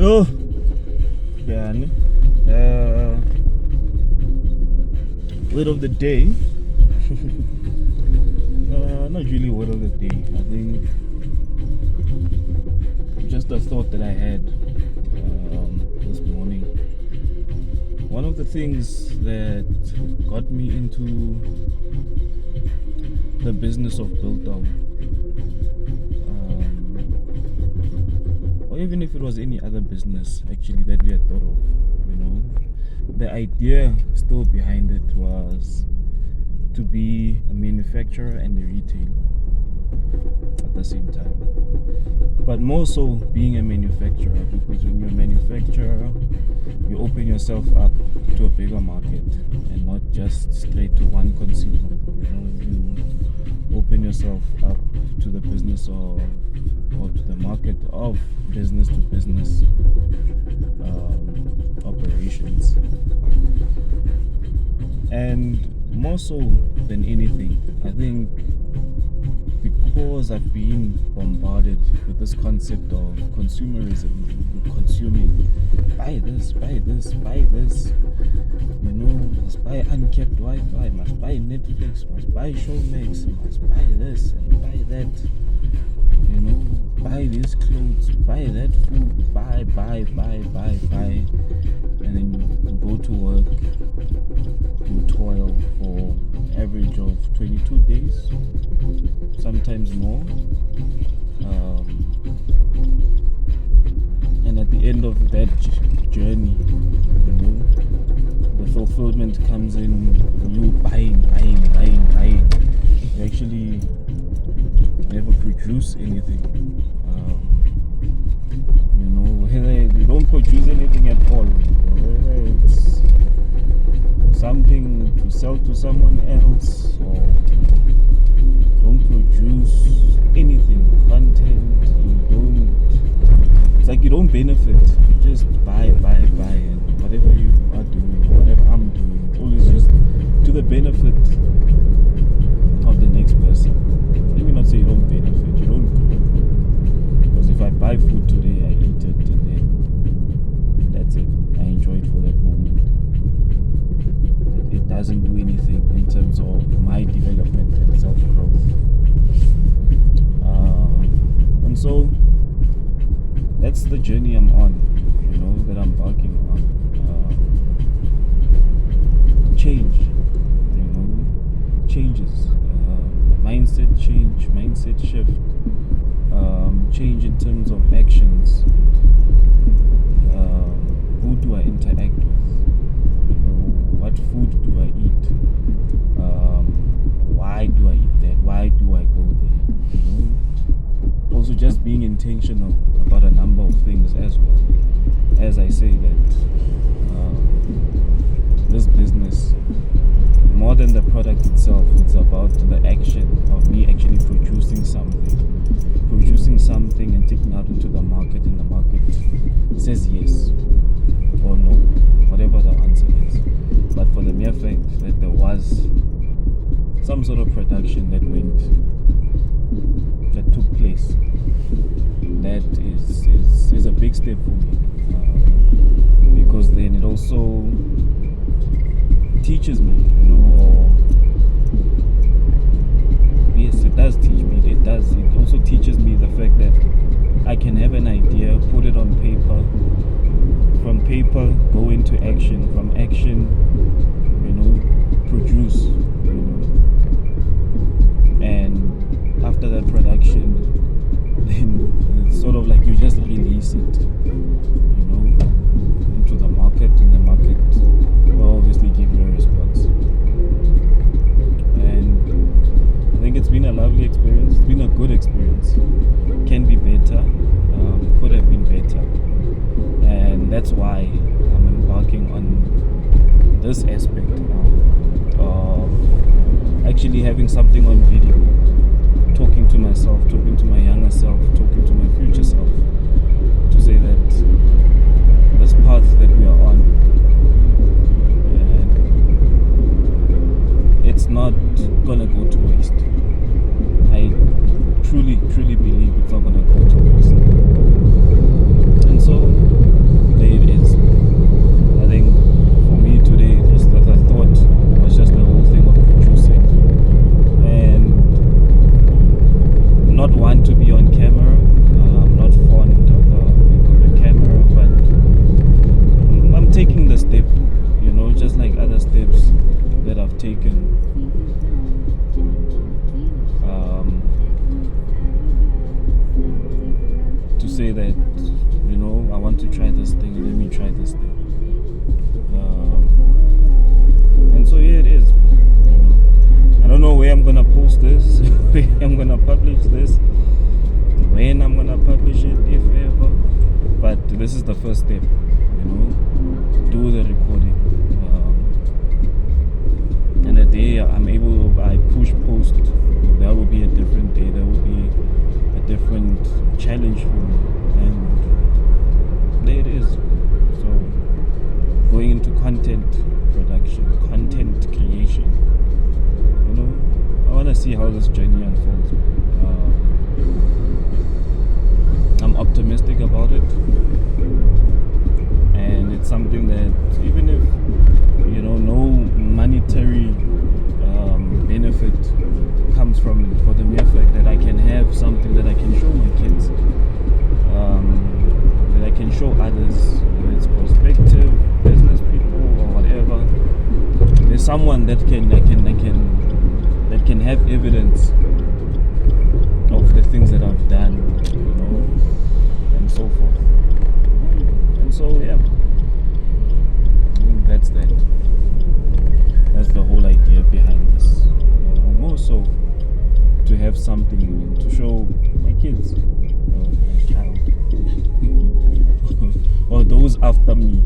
Yo, yeah, word of the day. Not really word of the day. I think just a thought that I had this morning. One of the things that got me into the business of Biltong, or even if it was any other business actually that we had thought of, the idea still behind it was to be a manufacturer and a retailer at the same time. But more so being a manufacturer, because when you're a manufacturer, you open yourself up to a bigger market and not just straight to one consumer. You open yourself up to the business or to the market of business to business operations. And more so than anything, I think because I've been bombarded with this concept of consumerism, consuming, buy this, must buy uncapped Wi-Fi, must buy Netflix, must buy Showmax, must buy this and buy that, buy these clothes, buy that food, buy, and then you go to work, you toil for average of 22 days, sometimes more, and at the end of that journey, the fulfillment comes in you buying. You actually never produce anything. You don't produce anything at all. It's something to sell to someone else, or don't produce anything, content. It's like you don't benefit. You just buy, and whatever you are doing, whatever I'm doing, always just to the benefit of the next person. Let me not say you don't benefit, you don't grow. Because if I buy food today, I eat it, and then that's it. I enjoy it for that moment. It doesn't do anything in terms of my development and self-growth. And so that's the journey I'm on, that I'm embarking on. Change, changes, mindset change, mindset shift, change in terms of actions. Who do I interact with? What food do I eat? Why do I eat that? Why do I go there? Also just being intentional about a number of things as well. As I say that this business, more than the product itself, it's about the action of me actually producing something and taking out into the market, and the market says yes or no, whatever the answer is. But for the mere fact that there was some sort of production that took place, that is a big step for me, because then it also teaches me, or yes, it does teach me. It also teaches me the fact that I can have an idea, put it on paper, from paper go into action, from action, produce, and after that production, then it's sort of like you just release it, into the market, and the market will obviously give you a response. And I think it's been a lovely experience. It's been a good experience. Can be better, could have been better, and that's why I'm embarking on this aspect now of actually having something on video, talking to myself, talking to my younger self, talking to my future self, to say that this path that we are on, it's not gonna go to waste. I truly believe it's not gonna go to waste. And so to say that, you know, I want to try this thing, let me try this thing. And so here it is. You know, I don't know where I'm gonna post this, where I'm gonna publish this, when I'm gonna publish it, if ever. But this is the first step. You know, do the recording. And the day I push post, that will be a different day. That will be a different challenge for me. And there it is. So going into content production, content creation. You know, I want to see how this journey unfolds. I'm optimistic about it, and it's something that even if, you know, no monetary benefit comes from it, for the mere fact that I can have something that I can show my kids, that I can show others, whether it's prospective business people or whatever. There's someone that can have evidence of the things that I've done, you know, and so forth. And so yeah, I think that's that. That's the whole idea behind this. More so to have something to show my kids, or my child, or those after me.